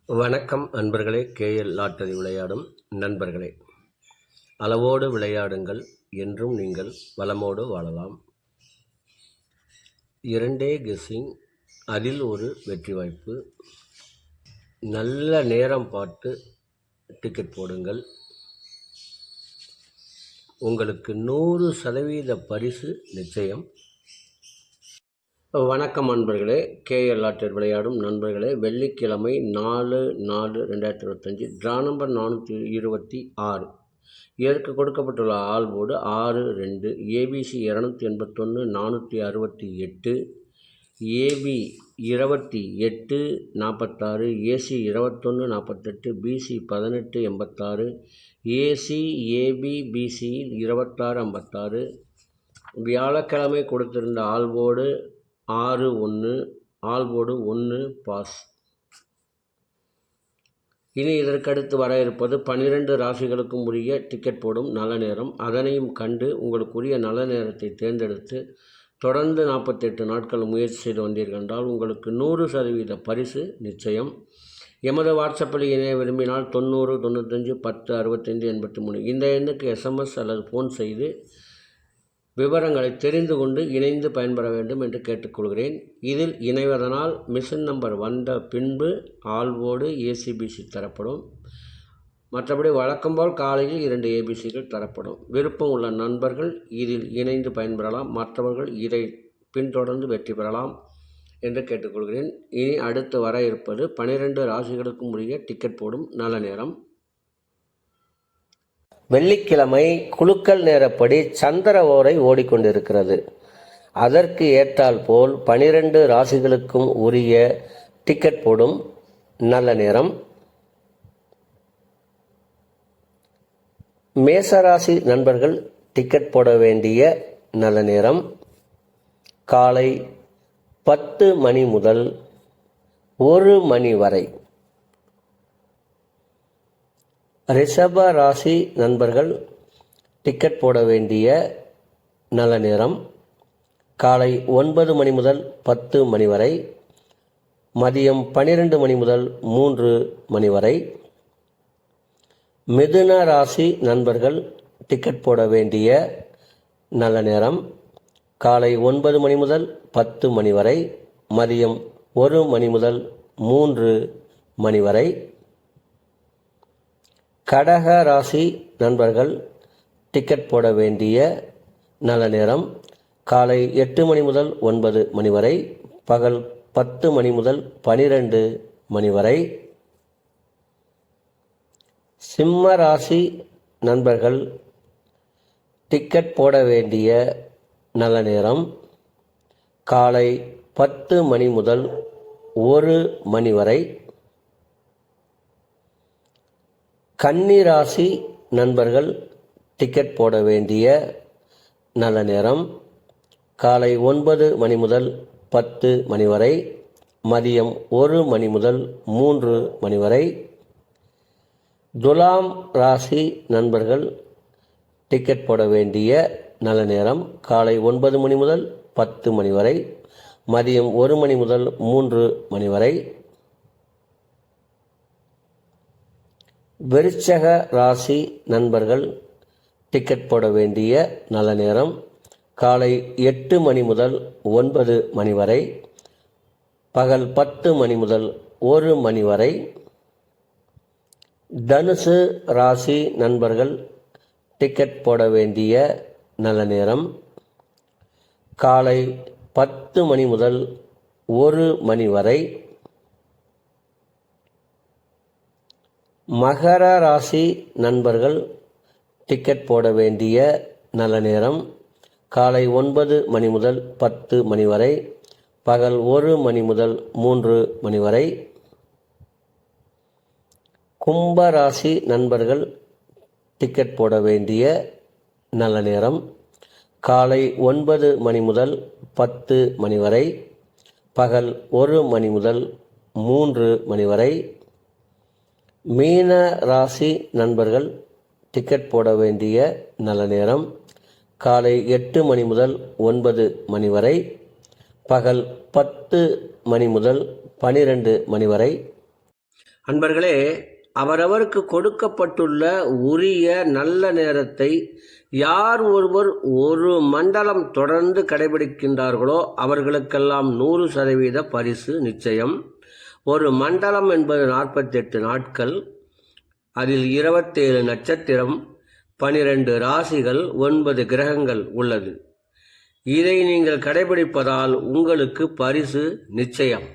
வணக்கம் அன்பர்களே. KL lottery விளையாடும் நண்பர்களே, அளவோடு விளையாடுங்கள், என்றும் நீங்கள் வளமோடு வாழலாம். 2 கெஸ்ஸிங், அதில் ஒரு வெற்றி வாய்ப்பு. நல்ல நேரம் பார்த்து டிக்கெட் போடுங்கள். உங்களுக்கு 100% பரிசு நிச்சயம். வணக்கம் அன்பர்களே. கேஎல் லாட்டரி விளையாடும் நண்பர்களே, வெள்ளிக்கிழமை 4/4/2025 ட்ரா நம்பர் 426. இதற்கு கொடுக்கப்பட்டுள்ள all board 6-2, ABC 281 468, AB 28 46, AC 21 48, BC 18 86, AC AB பிசியில் 26 56. வியாழக்கிழமை கொடுத்திருந்த all board 6-1, all board 1 pass. இனி இதற்கடுத்து வர இருப்பது 12 ராசிகளுக்கும் உரிய டிக்கெட் போடும் நல்ல நேரம். அதனையும் கண்டு உங்களுக்குரிய நல்ல நேரத்தை தேர்ந்தெடுத்து தொடர்ந்து 48 நாட்கள் முயற்சி செய்து வந்தீர்கள் என்றால் உங்களுக்கு 100% பரிசு நிச்சயம். எமது வாட்ஸ்அப்பில் இணைய விரும்பினால் 90 95 10 65 83 இந்த எண்ணுக்கு SMS அல்லது ஃபோன் செய்து விவரங்களை தெரிந்து கொண்டு இணைந்து பயன்பெற வேண்டும் என்று கேட்டுக்கொள்கிறேன். இதில் இணைவதனால் மிஷின் நம்பர் வந்த பின்பு ஆல் போர்டு ஏசிபிசி தரப்படும். மற்றபடி வழக்கம்போல் காலையில் 2 ஏபிசிகள் தரப்படும். விருப்பம் உள்ள நண்பர்கள் இதில் இணைந்து பயன்பெறலாம். மற்றவர்கள் இதை பின்தொடர்ந்து வெற்றி பெறலாம் என்று கேட்டுக்கொள்கிறேன். இனி அடுத்து வர இருப்பது 12 ராசிகளுக்கும் உரிய டிக்கெட் போடும் நல்ல நேரம். வெள்ளிக்கிழமை குலுக்கல் நேரப்படி சந்திர ஓரை ஓடிக்கொண்டிருக்கிறது. அதற்கு ஏற்றால் போல் 12 ராசிகளுக்கும் உரிய டிக்கெட் போடும் நல்ல நேரம். மேசராசி நண்பர்கள் டிக்கெட் போட வேண்டிய நல்ல நேரம் காலை 10 மணி முதல் 1 மணி வரை. ரிஷப ராசி நண்பர்கள் டிக்கெட் போட வேண்டிய நல்ல நேரம் காலை 9 மணி முதல் 10 மணி வரை, மதியம் 12 மணி முதல் 3 மணி வரை. மிதுன ராசி நண்பர்கள் டிக்கெட் போட வேண்டிய நல்ல நேரம் காலை 9 மணி முதல் 10 மணி வரை, மதியம் 1 மணி முதல் 3 மணி வரை. கடக ராசி நண்பர்கள் டிக்கெட் போட வேண்டிய நல்ல நேரம் காலை 8 மணி முதல் 9 மணி வரை, பகல் 10 மணி முதல் 12 மணி வரை. சிம்ம ராசி நண்பர்கள் டிக்கெட் போட வேண்டிய நல்ல நேரம் காலை 10 மணி முதல் 1 மணி வரை. கன்னி ராசி நண்பர்கள் டிக்கெட் போட வேண்டிய நல்ல நேரம் காலை 9 மணி முதல் 10 மணி வரை, மதியம் 1 மணி முதல் 3 மணி வரை. துலாம் ராசி நண்பர்கள் டிக்கெட் போட வேண்டிய நல்ல நேரம் காலை 9 மணி முதல் 10 மணி வரை, மதியம் 1 மணி முதல் 3 மணி வரை. விருச்சக ராசி நண்பர்கள் டிக்கெட் போட வேண்டிய நல்ல நேரம் காலை 8 மணி முதல் 9 மணி வரை, பகல் 10 மணி முதல் 1 மணி வரை. தனுசு ராசி நண்பர்கள் டிக்கெட் போட வேண்டிய நல்ல நேரம் காலை 10 மணி முதல் 1 மணி வரை. மகர ராசி நண்பர்கள் டிக்கெட் போட வேண்டிய நல்ல நேரம் காலை 9 மணி முதல் 10 மணி வரை, பகல் 1 மணி முதல் 3 மணி வரை. கும்ப ராசி நண்பர்கள் டிக்கெட் போட வேண்டிய நல்ல நேரம் காலை 9 மணி முதல் 10 மணி வரை, பகல் 1 மணி முதல் 3 மணி வரை. மீன ராசி நண்பர்கள் டிக்கெட் போட வேண்டிய நல்ல நேரம் காலை 8 மணி முதல் 9 மணி வரை, பகல் 10 மணி முதல் 12 மணி வரை. அன்பர்களே, அவரவருக்கு கொடுக்கப்பட்டுள்ள உரிய நல்ல நேரத்தை யார் ஒருவர் ஒரு மண்டலம் தொடர்ந்து கடைபிடிக்கின்றார்களோ அவர்களுக்கெல்லாம் 100% பரிசு நிச்சயம். ஒரு மண்டலம் என்பது 48 நாட்கள். அதில் 27 நட்சத்திரம், 12 ராசிகள், 9 கிரகங்கள் உள்ளது. இதை நீங்கள் கடைபிடிப்பதால் உங்களுக்கு பரிசு நிச்சயம்.